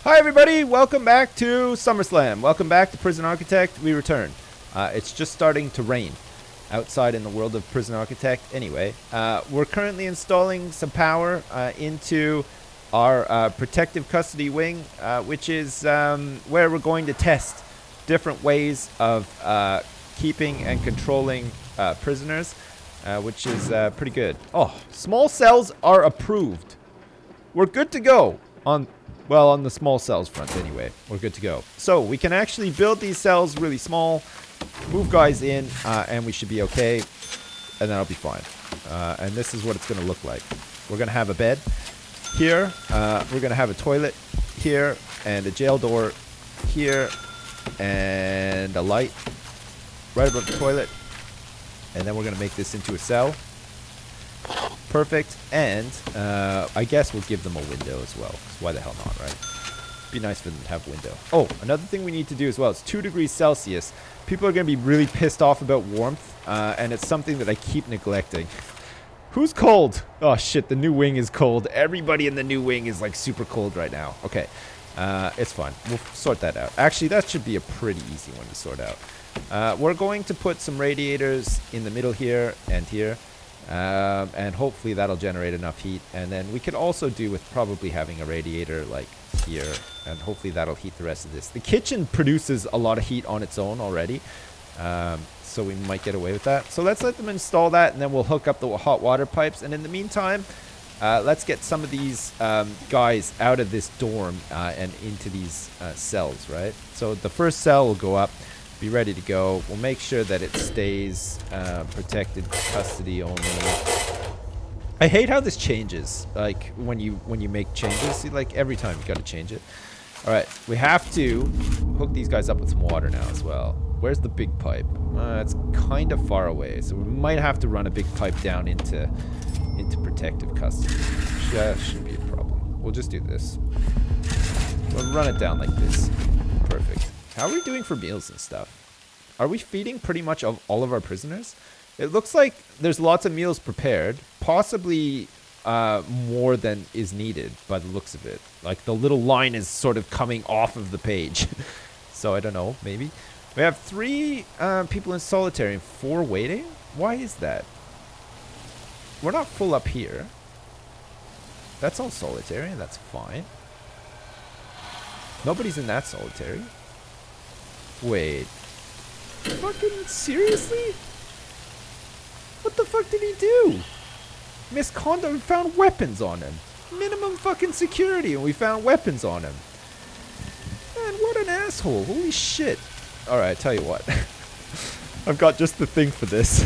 Hi everybody, welcome back to SummerSlam. Welcome back to Prison Architect. We return. It's just starting to rain outside in the world of Prison Architect. Anyway, we're currently installing some power into our protective custody wing, which is where we're going to test different ways of keeping and controlling prisoners, which is pretty good. Oh, small cells are approved. We're good to go on the small cells front anyway. We're good to go. So we can actually build these cells really small, move guys in, and we should be okay, and that'll be fine. And this is what it's going to look like. We're going to have a bed here. We're going to have a toilet here, and a jail door here, and a light right above the toilet. And then we're going to make this into a cell. Perfect. And I guess we'll give them a window as well. 'Cause why the hell not, right? Be nice for them to have a window. Oh, another thing we need to do as well. It's 2 degrees Celsius. People are going to be really pissed off about warmth. And it's something that I keep neglecting. Who's cold? Oh, shit. The new wing is cold. Everybody in the new wing is, like, super cold right now. Okay. It's fine. We'll sort that out. Actually, that should be a pretty easy one to sort out. We're going to put some radiators in the middle here and here. And hopefully that'll generate enough heat. And then we could also do with probably having a radiator like here. And hopefully that'll heat the rest of this. The kitchen produces a lot of heat on its own already. So we might get away with that. So let's let them install that, and then we'll hook up the hot water pipes. And in the meantime, let's get some of these guys out of this dorm and into these cells, right? So the first cell will go up. Be ready to go. We'll make sure that it stays protected custody only. I hate how this changes. Like when you make changes, see, like every time you got to change it. All right, we have to hook these guys up with some water now as well. Where's the big pipe? It's kind of far away, so we might have to run a big pipe down into protective custody. Shouldn't be a problem. We'll just do this. We'll run it down like this. Perfect. How are we doing for meals and stuff? Are we feeding pretty much all of our prisoners? It looks like there's lots of meals prepared, possibly more than is needed by the looks of it. Like the little line is sort of coming off of the page. So I don't know, maybe. We have 3 people in solitary and 4 waiting? Why is that? We're not full up here. That's all solitary, and that's fine. Nobody's in that solitary. Wait. Fucking seriously? What the fuck did he do? Misconduct. We found weapons on him. Minimum fucking security, and we found weapons on him. Man, what an asshole. Holy shit. Alright, tell you what. I've got just the thing for this.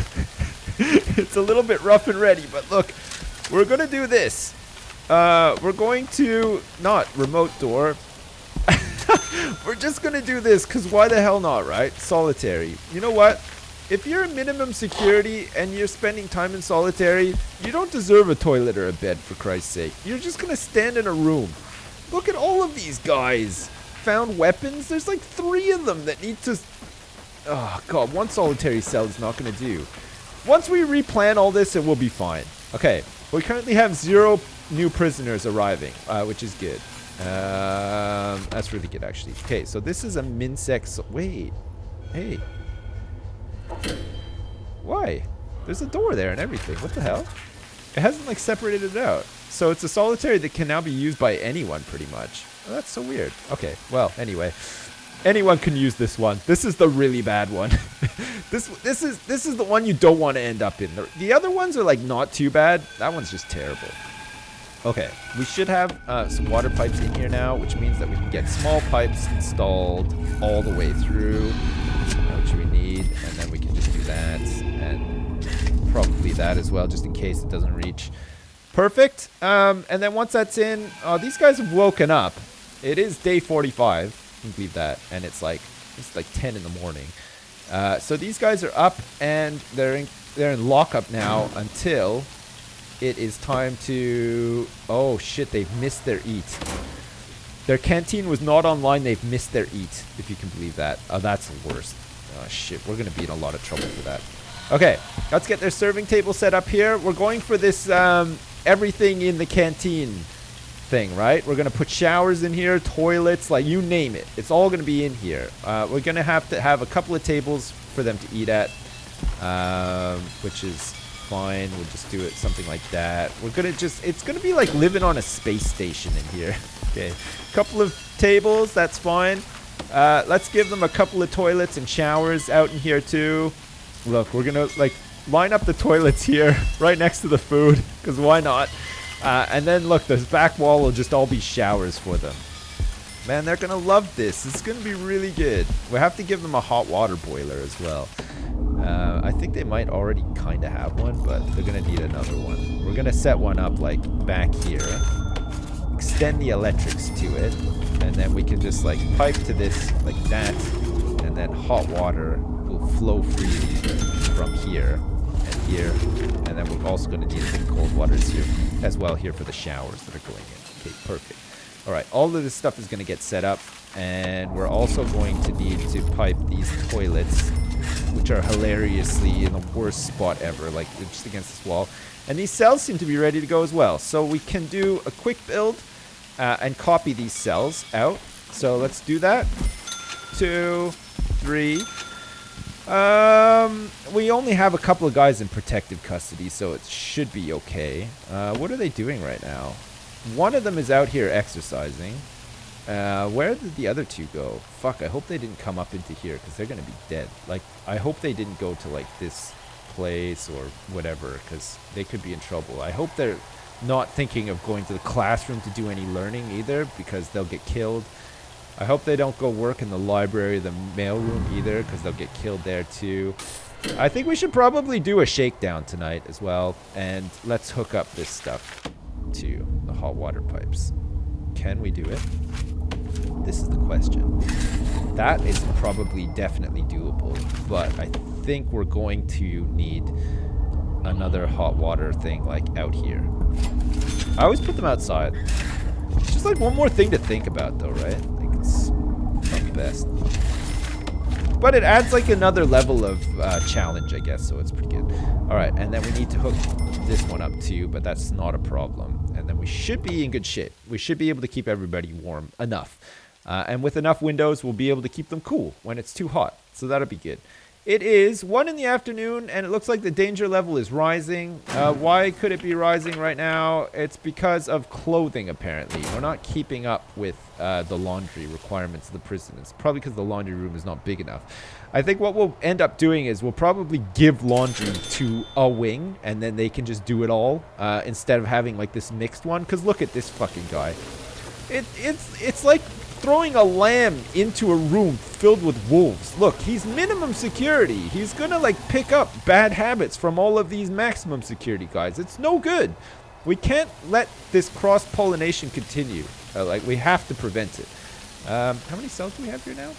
It's a little bit rough and ready, but look. We're gonna do this. We're going to... Not remote door. We're just gonna do this, because why the hell not, right? Solitary. You know what? If you're minimum security and you're spending time in solitary, you don't deserve a toilet or a bed, for Christ's sake. You're just gonna stand in a room. Look at all of these guys. Found weapons? There's like 3 of them that need to... Oh, God. 1 solitary cell is not gonna do. Once we replan all this, it will be fine. Okay. We currently have 0 new prisoners arriving, which is good. That's really good, actually. Okay, so this is a Minsec. Wait. Hey. Why? There's a door there and everything. What the hell? It hasn't, like, separated it out. So it's a solitary that can now be used by anyone, pretty much. Oh, that's so weird. Okay, well, anyway. Anyone can use this one. This is the really bad one. This is the one you don't want to end up in. The other ones are, like, not too bad. That one's just terrible. Okay, we should have some water pipes in here now, which means that we can get small pipes installed all the way through, which we need, and then we can just do that, and probably that as well, just in case it doesn't reach. Perfect. And then once that's in, these guys have woken up. It is day 45, you can believe that, and it's like 10 in the morning. So these guys are up, and they're in lockup now until... It is time to... Oh, shit. They've missed their eat. Their canteen was not online. They've missed their eat, if you can believe that. Oh, that's the worst. Oh, shit. We're going to be in a lot of trouble for that. Okay. Let's get their serving table set up here. We're going for this everything in the canteen thing, right? We're going to put showers in here, toilets, like you name it. It's all going to be in here. We're going to have a couple of tables for them to eat at, which is fine. We'll just do it something like that. We're going to it's going to be like living on a space station in here. Okay, couple of tables, that's fine. Let's give them a couple of toilets and showers out in here too. Look, we're going to like line up the toilets here right next to the food, because why not? And then look, this back wall will just all be showers for them. Man, they're going to love this. It's going to be really good. We have to give them a hot water boiler as well. I think they might already kind of have one, but they're going to need another one. We're going to set one up like back here. Extend the electrics to it. And then we can just like pipe to this like that. And then hot water will flow freely from here and here. And then we're also going to need a bit of cold waters here as well here for the showers that are going in. Okay, perfect. All right, all of this stuff is going to get set up. And we're also going to need to pipe these toilets, which are hilariously in the worst spot ever, like just against this wall. And these cells seem to be ready to go as well. So we can do a quick build and copy these cells out. So let's do that. 2, 3. We only have a couple of guys in protective custody, so it should be okay. What are they doing right now? One of them is out here exercising. Where did the other two go? Fuck, I hope they didn't come up into here, because they're going to be dead. Like, I hope they didn't go to, like, this place or whatever, because they could be in trouble. I hope they're not thinking of going to the classroom to do any learning either, because they'll get killed. I hope they don't go work in the library or the mailroom either, because they'll get killed there too. I think we should probably do a shakedown tonight as well, and let's hook up this stuff to the hot water pipes. Can we do it? This is the question. That is probably definitely doable, but I think we're going to need another hot water thing like out here. I always put them outside. It's just like one more thing to think about though, right? Like it's not the best. But it adds like another level of challenge, I guess, so it's pretty good. Alright, and then we need to hook this one up too, but that's not a problem. And then we should be in good shape. We should be able to keep everybody warm enough. And with enough windows, we'll be able to keep them cool when it's too hot. So that'll be good. It is 1 in the afternoon, and it looks like the danger level is rising. Why could it be rising right now? It's because of clothing, apparently. We're not keeping up with the laundry requirements of the prison. It's probably because the laundry room is not big enough. I think what we'll end up doing is we'll probably give laundry to a wing, and then they can just do it all instead of having like this mixed one. Because look at this fucking guy. It's like throwing a lamb into a room filled with wolves. Look, he's minimum security. He's gonna like pick up bad habits from all of these maximum security guys. It's no good. We can't let this cross-pollination continue. Like, we have to prevent it. How many cells do we have here now?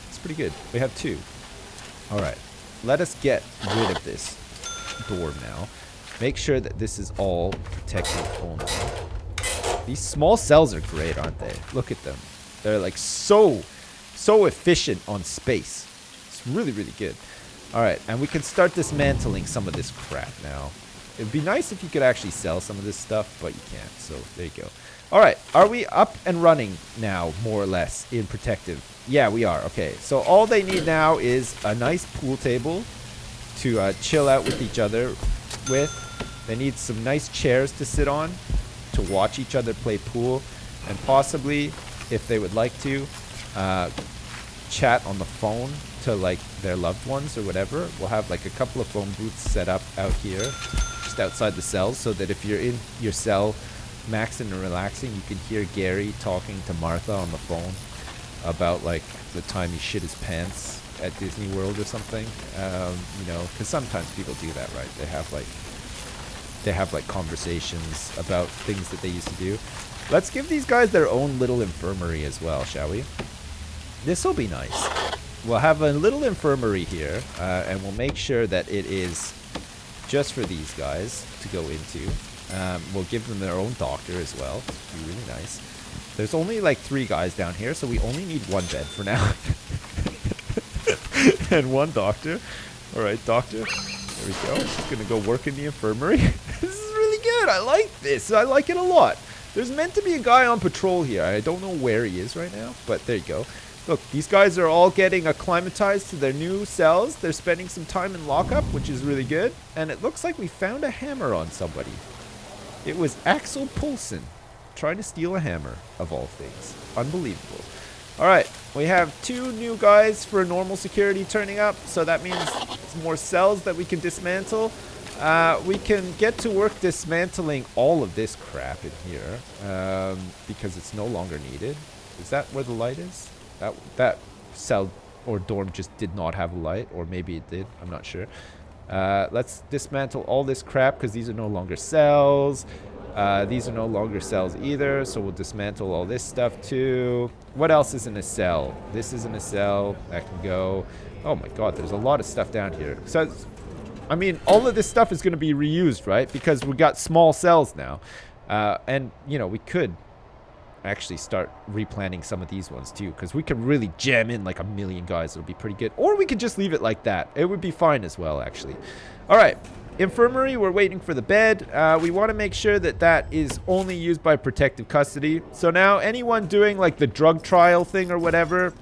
It's pretty good. We have 2. All right. Let us get rid of this door now. Make sure that this is all protected only. These small cells are great, aren't they? Look at them. They're like so efficient on space. It's really, really good. All right, and we can start dismantling some of this crap now. It would be nice if you could actually sell some of this stuff, but you can't. So there you go. All right, are we up and running now, more or less, in protective? Yeah, we are. Okay, so all they need now is a nice pool table to chill out with each other with. They need some nice chairs to sit on to watch each other play pool, and possibly, if they would like to, chat on the phone to like their loved ones or whatever. We'll have like a couple of phone booths set up out here, just outside the cells, so that if you're in your cell maxing and relaxing, you can hear Gary talking to Martha on the phone about like the time he shit his pants at Disney World or something. You know, because sometimes people do that, right? They have like conversations about things that they used to do. Let's give these guys their own little infirmary as well, shall we? This will be nice. We'll have a little infirmary here, and we'll make sure that it is just for these guys to go into. We'll give them their own doctor as well. It'll be really nice. There's only like 3 guys down here, so we only need 1 bed for now. And 1 doctor. All right, doctor. There we go. He's going to go work in the infirmary. This is really good. I like this. I like it a lot. There's meant to be a guy on patrol here. I don't know where he is right now, but there you go. Look, these guys are all getting acclimatized to their new cells. They're spending some time in lockup, which is really good. And it looks like we found a hammer on somebody. It was Axel Poulsen trying to steal a hammer, of all things. Unbelievable. All right, we have 2 new guys for normal security turning up, so that means more cells that we can dismantle. We can get to work dismantling all of this crap in here because it's no longer needed. Is that where the light is? That cell or dorm just did not have a light, or maybe it did. I'm not sure. Let's dismantle all this crap because these are no longer cells. These are no longer cells either, so we'll dismantle all this stuff too. What else is in a cell? This isn't a cell. That can go. Oh my god, there's a lot of stuff down here. So, I mean, all of this stuff is going to be reused, right? Because we got small cells now. And, you know, we could actually start replanting some of these ones too, because we could really jam in like 1 million guys. It'll be pretty good. Or we could just leave it like that. It would be fine as well, actually. All right. Infirmary, we're waiting for the bed. We want to make sure that that is only used by protective custody. So now anyone doing like the drug trial thing or whatever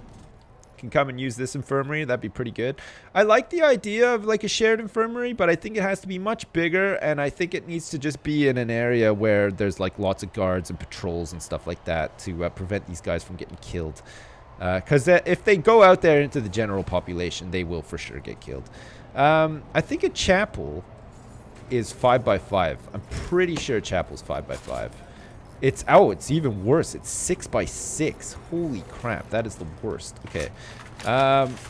can come and use this infirmary. That'd be pretty good. I like the idea of like a shared infirmary, but I think it has to be much bigger, and I think it needs to just be in an area where there's like lots of guards and patrols and stuff like that to prevent these guys from getting killed. Because if they go out there into the general population, they will for sure get killed. I think a chapel is 5x5. I'm pretty sure chapel's 5x5. It's even worse. It's 6x6. Holy crap, that is the worst. Okay.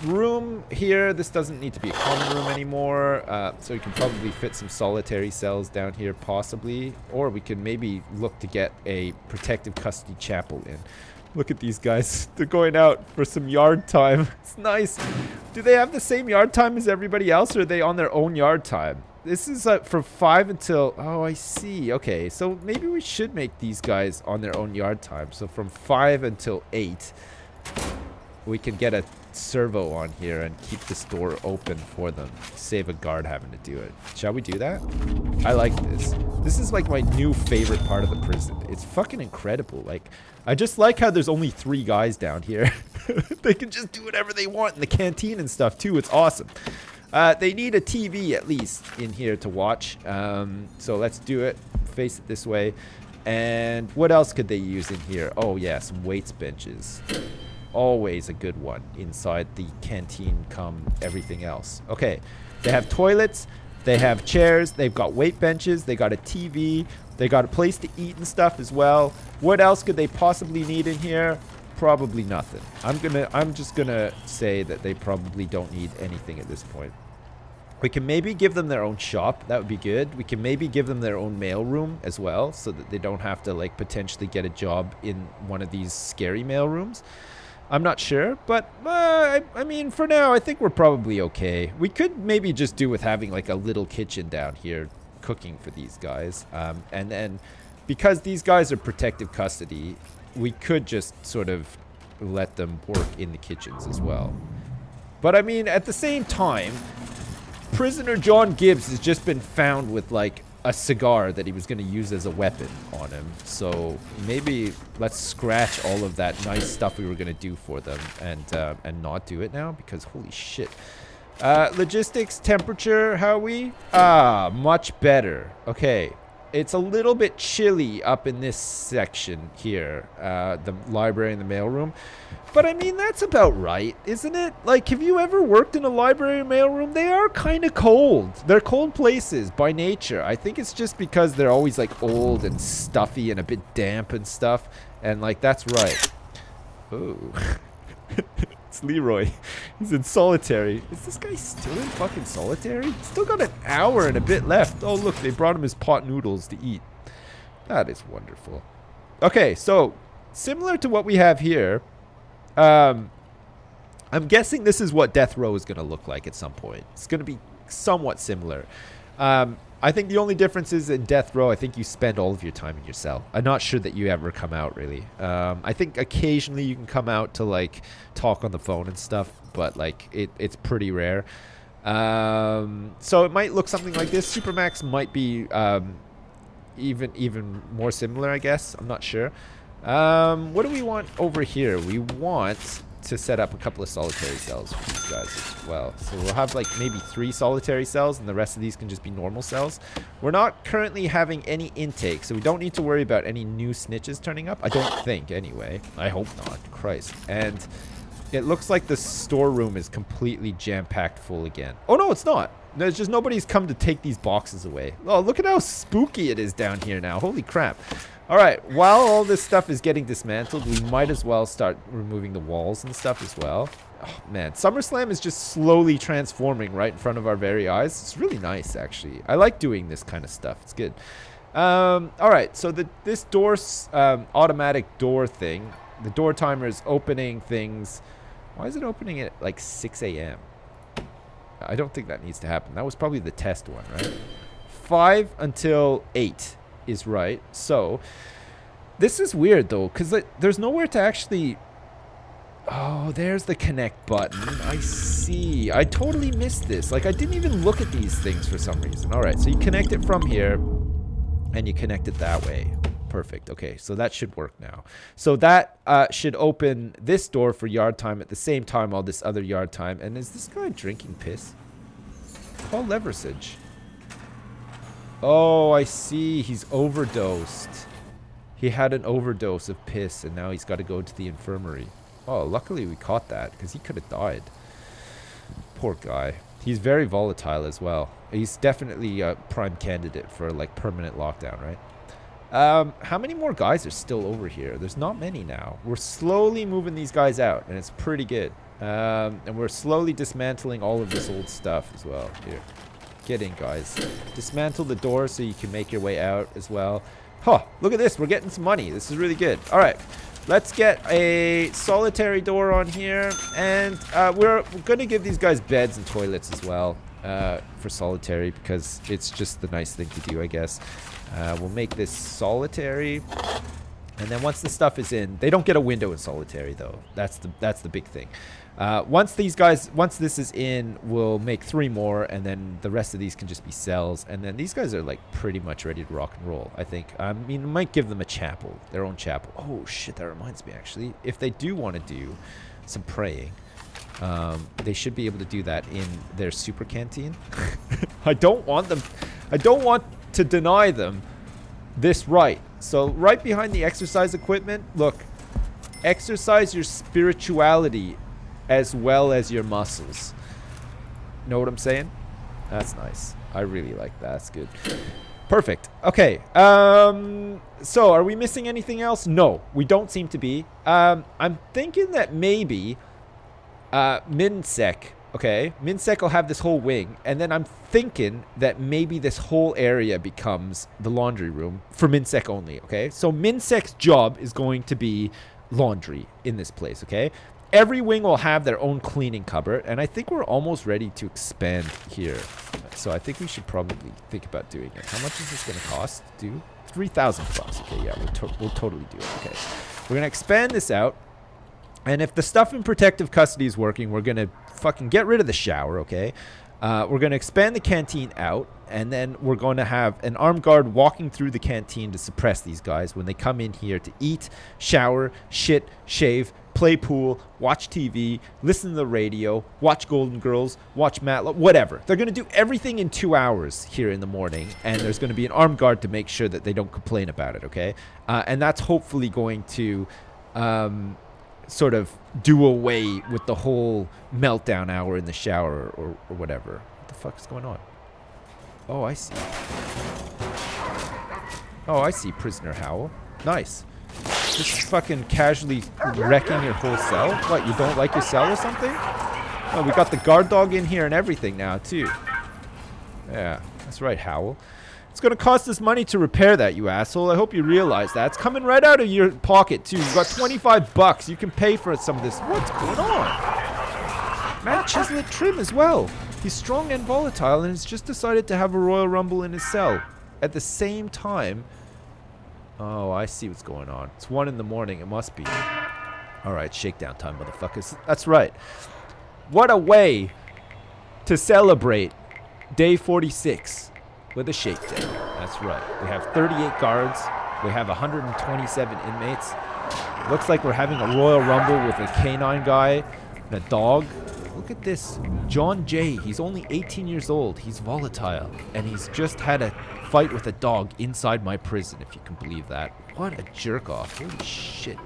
Room here. This doesn't need to be a common room anymore. So we can probably fit some solitary cells down here possibly. Or we can maybe look to get a protective custody chapel in. Look at these guys. They're going out for some yard time. It's nice. Do they have the same yard time as everybody else, or are they on their own yard time? This is from 5 until... Oh, I see. Okay, so maybe we should make these guys on their own yard time. So from 5 until 8, we can get a servo on here and keep this door open for them. Save a guard having to do it. Shall we do that? I like this. This is like my new favorite part of the prison. It's fucking incredible. Like, I just like how there's only 3 guys down here. They can just do whatever they want in the canteen and stuff too. It's awesome. They need a TV at least in here to watch. So let's do it. Face it this way. And what else could they use in here? Oh yeah, some weights benches. Always a good one inside the canteen come everything else. Okay, they have toilets. They have chairs. They've got weight benches. They got a TV. They got a place to eat and stuff as well. What else could they possibly need in here? Probably nothing. I'm just gonna say that they probably don't need anything at this point. We can maybe give them their own shop. That would be good. We can maybe give them their own mail room as well, so that they don't have to like potentially get a job in one of these scary mail rooms. I'm not sure, but I mean, for now, I think we're probably okay. We could maybe just do with having like a little kitchen down here cooking for these guys. And then because these guys are protective custody, we could just sort of let them work in the kitchens as well. But I mean, at the same time, prisoner John Gibbs has just been found with like a cigar that he was going to use as a weapon on him. So maybe let's scratch all of that nice stuff we were going to do for them and not do it now, because holy shit. Logistics, temperature, how are we? Much better. Okay. It's a little bit chilly up in this section here, the library and the mailroom. But I mean, that's about right, isn't it? Like, have you ever worked in a library or mailroom? They are kind of cold. They're cold places by nature. I think it's just because they're always like old and stuffy and a bit damp and stuff. And like, that's right. Ooh. It's Leroy. He's in solitary. Is this guy still in fucking solitary? He's still got an hour and a bit left. Oh, look, they brought him his pot noodles to eat. That is wonderful. Okay, so similar to what we have here, I'm guessing this is what death row is going to look like at some point. It's going to be somewhat similar. I think the only difference is in death row, I think you spend all of your time in your cell. I'm not sure that you ever come out, really. I think occasionally you can come out to, like, talk on the phone and stuff, but, like, it's pretty rare. So it might look something like this. Supermax might be even more similar, I guess. I'm not sure. What do we want over here? We want to set up a couple of solitary cells for these guys as well. So we'll have like maybe 3 solitary cells, and the rest of these can just be normal cells. We're not currently having any intake, so we don't need to worry about any new snitches turning up. I don't think, anyway. I hope not. Christ. And it looks like the storeroom is completely jam-packed full again. Oh, no, it's not. There's just nobody's come to take these boxes away. Oh, look at how spooky it is down here now. Holy crap. All right, while all this stuff is getting dismantled, we might as well start removing the walls and stuff as well. Oh, man, SummerSlam is just slowly transforming right in front of our very eyes. It's really nice, actually. I like doing this kind of stuff. It's good. All right, so this door, automatic door thing, the door timer is opening things. Why is it opening at like 6 a.m.? I don't think that needs to happen. That was probably the test one, right? 5 until 8 is right. So this is weird though, because there's nowhere to actually... Oh, there's the connect button. I see. I totally missed this. Like, I didn't even look at these things for some reason. All right, so you connect it from here and you connect it that way. Perfect. Okay, so that should work now. So that should open this door for yard time at the same time all this other yard time. And is this guy drinking piss? Call Leversage. Oh, I see. He's overdosed. He had an overdose of piss, and now he's got to go to the infirmary. Oh, luckily we caught that, because he could have died. Poor guy. He's very volatile as well. He's definitely a prime candidate for, like, permanent lockdown, right? How many more guys are still over here? There's not many now. We're slowly moving these guys out, and it's pretty good. And we're slowly dismantling all of this old stuff as well. Here. Get in, guys. Dismantle the door so you can make your way out as well. Huh, look at this. We're getting some money. This is really good. All right. Let's get a solitary door on here. And we're going to give these guys beds and toilets as well for solitary, because it's just the nice thing to do, I guess. We'll make this solitary. And then once the stuff is in, they don't get a window in solitary, though. That's the big thing. Once this is in, we'll make 3 more, and then the rest of these can just be cells. And then these guys are like pretty much ready to rock and roll, I think. I mean, we might give them a chapel, their own chapel. Oh shit, that reminds me, actually. If they do want to do some praying, they should be able to do that in their super canteen. I don't want to deny them this right. So right behind the exercise equipment, look, exercise your spirituality as well as your muscles. Know what I'm saying? That's nice. I really like that. That's good. Perfect. Okay. So are we missing anything else? No, we don't seem to be. I'm thinking that maybe Minsec. Okay, Minsec will have this whole wing, and then I'm thinking that maybe this whole area becomes the laundry room for Minsec only, okay? So Minsec's job is going to be laundry in this place, okay? Every wing will have their own cleaning cupboard, and I think we're almost ready to expand here. So I think we should probably think about doing it. How much is this going to cost to do? $3,000. Okay, yeah, we'll totally do it, okay? We're going to expand this out. And if the stuff in protective custody is working, we're going to fucking get rid of the shower, okay? We're going to expand the canteen out, and then we're going to have an armed guard walking through the canteen to suppress these guys when they come in here to eat, shower, shit, shave, play pool, watch TV, listen to the radio, watch Golden Girls, watch Matlock, whatever. They're going to do everything in 2 hours here in the morning, and there's going to be an armed guard to make sure that they don't complain about it, okay? And that's hopefully going to... sort of do away with the whole meltdown hour in the shower or whatever. What the fuck is going on? Oh, I see. Oh, I see, Prisoner Howell. Nice. Just fucking casually wrecking your whole cell? What, you don't like your cell or something? Oh, we got the guard dog in here and everything now, too. Yeah, that's right, Howell. It's going to cost us money to repair that, you asshole. I hope you realize that. It's coming right out of your pocket, too. You've got $25. You can pay for some of this. What's going on? Matt Chislett trim as well. He's strong and volatile and has just decided to have a Royal Rumble in his cell. At the same time... Oh, I see what's going on. It's 1 in the morning. It must be. Alright, shakedown time, motherfuckers. That's right. What a way to celebrate day 46. With a shakedown. That's right. We have 38 guards. We have 127 inmates. Looks like we're having a Royal Rumble with a canine guy and a dog. Look at this. John Jay. He's only 18 years old. He's volatile. And he's just had a fight with a dog inside my prison, if you can believe that. What a jerk off. Holy shit.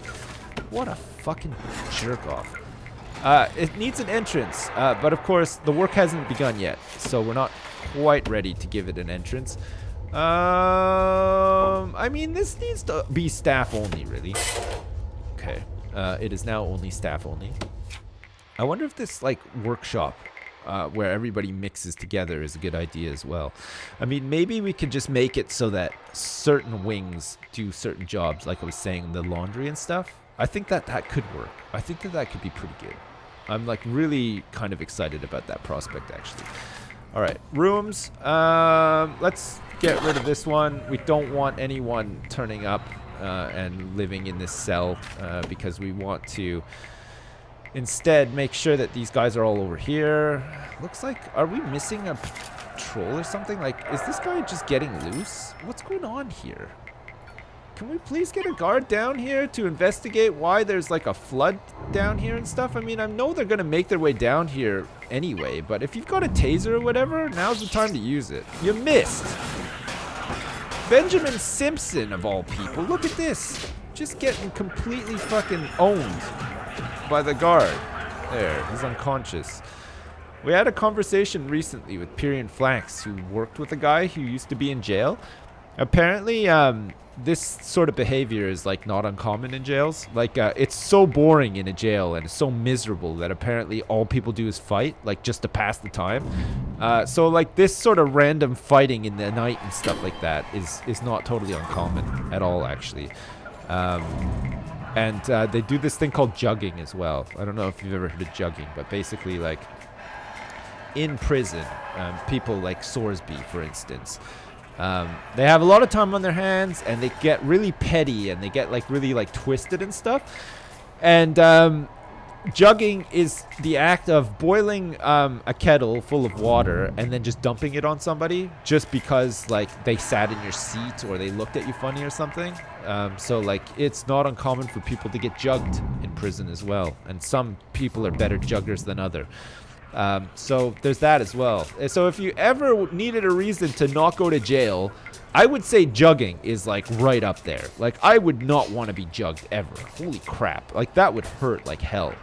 What a fucking jerk off. It needs an entrance, but of course the work hasn't begun yet, so we're not quite ready to give it an entrance. I mean, this needs to be staff only, really. Okay, it is now only staff only. I wonder if this like workshop where everybody mixes together is a good idea as well. I mean, maybe we could just make it so that certain wings do certain jobs, like I was saying, the laundry and stuff. I think that could work. I think that could be pretty good. I'm like really kind of excited about that prospect, actually. All right, rooms. Let's get rid of this one. We don't want anyone turning up and living in this cell because we want to instead make sure that these guys are all over here. Looks like, are we missing a patrol or something? Like, is this guy just getting loose? What's going on here? Can we please get a guard down here to investigate why there's like a flood down here and stuff? I mean, I know they're going to make their way down here anyway, but if you've got a taser or whatever, now's the time to use it. You missed. Benjamin Simpson, of all people. Look at this. Just getting completely fucking owned by the guard. There, he's unconscious. We had a conversation recently with Pyrian Flax, who worked with a guy who used to be in jail. Apparently, this sort of behavior is like not uncommon in jails. Like it's so boring in a jail and it's so miserable that apparently all people do is fight, like just to pass the time. So like this sort of random fighting in the night and stuff like that is not totally uncommon at all, actually. And they do this thing called jugging as well. I don't know if you've ever heard of jugging, but basically like in prison, people like Sorsby, for instance, they have a lot of time on their hands and they get really petty and they get like really like twisted and stuff. And jugging is the act of boiling a kettle full of water and then just dumping it on somebody just because like they sat in your seat or they looked at you funny or something. So like it's not uncommon for people to get jugged in prison as well. And some people are better juggers than others. So there's that as well. So if you ever needed a reason to not go to jail, I would say jugging is like right up there. Like I would not want to be jugged ever. Holy crap. Like that would hurt like hell.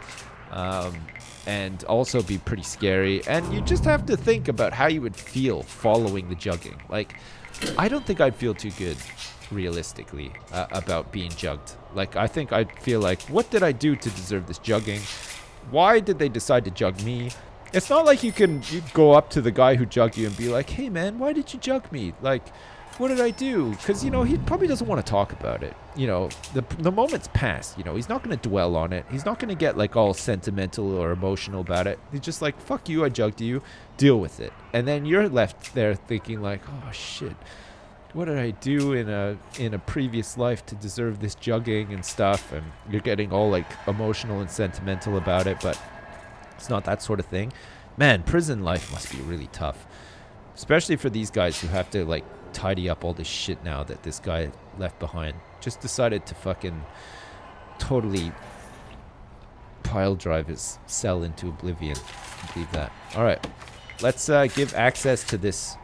And also be pretty scary. And you just have to think about how you would feel following the jugging. Like I don't think I'd feel too good realistically about being jugged. Like I think I'd feel like, what did I do to deserve this jugging? Why did they decide to jug me? It's not like you go up to the guy who jugged you and be like, hey man, why did you jug me? Like, what did I do? Because, you know, he probably doesn't want to talk about it. You know, the moment's passed. You know, he's not going to dwell on it. He's not going to get like all sentimental or emotional about it. He's just like, fuck you, I jugged you, deal with it. And then you're left there thinking like, oh shit, what did I do in a previous life to deserve this jugging and stuff? And you're getting all like emotional and sentimental about it, but it's not that sort of thing. Man, prison life must be really tough, especially for these guys who have to like tidy up all this shit now that this guy left behind. Just decided to fucking totally pile drive his cell into oblivion. I can believe that. All right, let's give access to this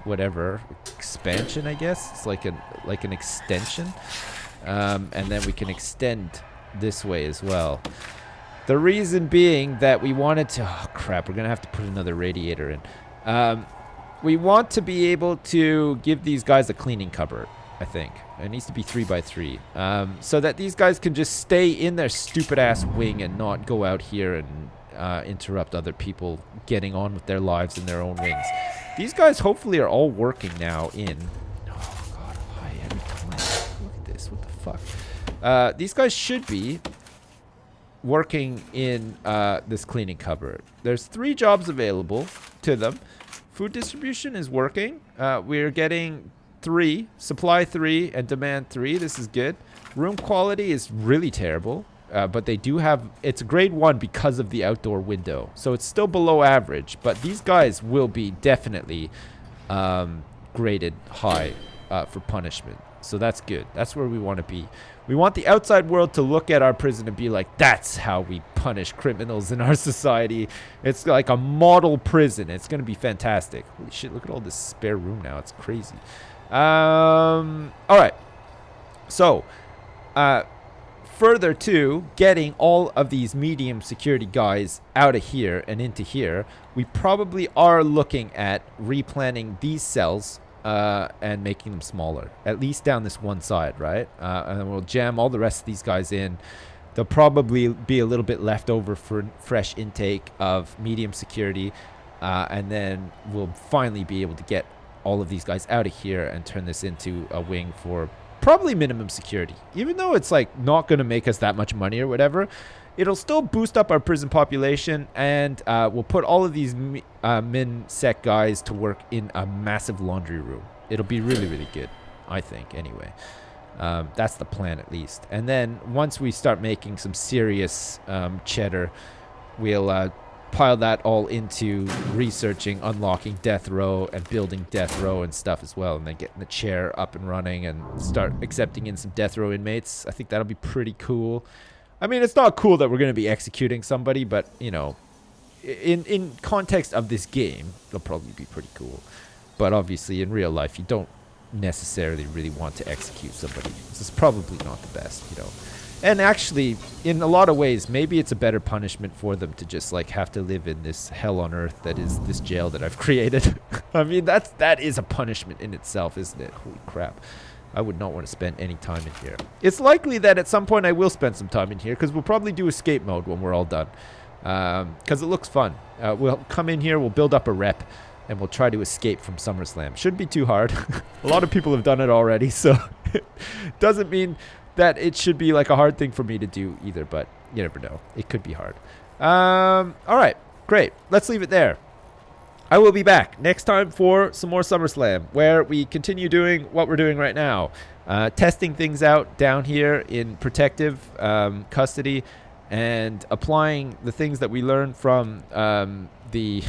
whatever expansion, I guess. It's like an extension, and then we can extend this way as well. The reason being that we wanted to, oh crap, we're gonna have to put another radiator in. We want to be able to give these guys a cleaning cupboard. I think it needs to be 3x3, so that these guys can just stay in their stupid ass wing and not go out here and interrupt other people getting on with their lives in their own wings. These guys hopefully are all working now in... Oh, God, why every time? Look at this. What the fuck? These guys should be working in this cleaning cupboard. There's 3 jobs available to them. Food distribution is working. We're getting 3, supply 3, and demand 3. This is good. Room quality is really terrible. But they do have, it's grade 1 because of the outdoor window. So it's still below average, but these guys will be definitely graded high for punishment. So that's good. That's where we want to be. We want the outside world to look at our prison and be like, that's how we punish criminals in our society. It's like a model prison. It's going to be fantastic. Holy shit, look at all this spare room now. It's crazy. All right. So, further to getting all of these medium security guys out of here and into here, we probably are looking at replanning these cells and making them smaller, at least down this one side, right? And then we'll jam all the rest of these guys in. There'll probably be a little bit left over for fresh intake of medium security, and then we'll finally be able to get all of these guys out of here and turn this into a wing for probably minimum security. Even though it's like not going to make us that much money or whatever, it'll still boost up our prison population, and we'll put all of these min-sec guys to work in a massive laundry room. It'll be really, really good, I think, anyway. That's the plan, at least. And then once we start making some serious cheddar, we'll pile that all into researching, unlocking Death Row, and building Death Row and stuff as well, and then getting the chair up and running and start accepting in some Death Row inmates. I think that'll be pretty cool. I mean, it's not cool that we're going to be executing somebody, but, you know, in context of this game, it'll probably be pretty cool. But obviously, in real life, you don't necessarily really want to execute somebody. This is probably not the best, you know. And actually, in a lot of ways, maybe it's a better punishment for them to just, like, have to live in this hell on earth that is this jail that I've created. I mean, that is a punishment in itself, isn't it? Holy crap. I would not want to spend any time in here. It's likely that at some point I will spend some time in here, because we'll probably do escape mode when we're all done. Because it looks fun. We'll come in here, we'll build up a rep, and we'll try to escape from SummerSlam. Shouldn't be too hard. A lot of people have done it already, so it doesn't mean that it should be like a hard thing for me to do either, but you never know. It could be hard. All right, great. Let's leave it there. I will be back next time for some more SummerSlam, where we continue doing what we're doing right now. Testing things out down here in protective custody, and applying the things that we learned from the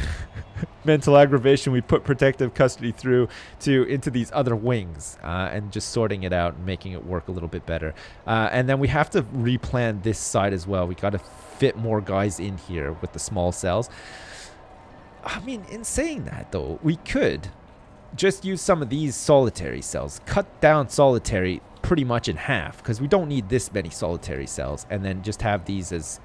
mental aggravation we put protective custody through into these other wings, and just sorting it out and making it work a little bit better. And then we have to replan this side as well. We got to fit more guys in here with the small cells. I mean, in saying that, though, we could just use some of these solitary cells, cut down solitary pretty much in half, because we don't need this many solitary cells, and then just have these as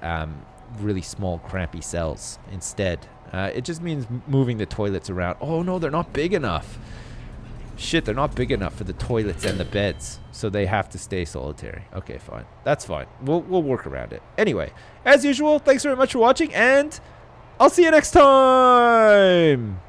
really small, crampy cells instead. It just means moving the toilets around. Oh, no, they're not big enough. Shit, they're not big enough for the toilets and the beds, so they have to stay solitary. Okay, fine. That's fine. We'll work around it. Anyway, as usual, thanks very much for watching, and I'll see you next time!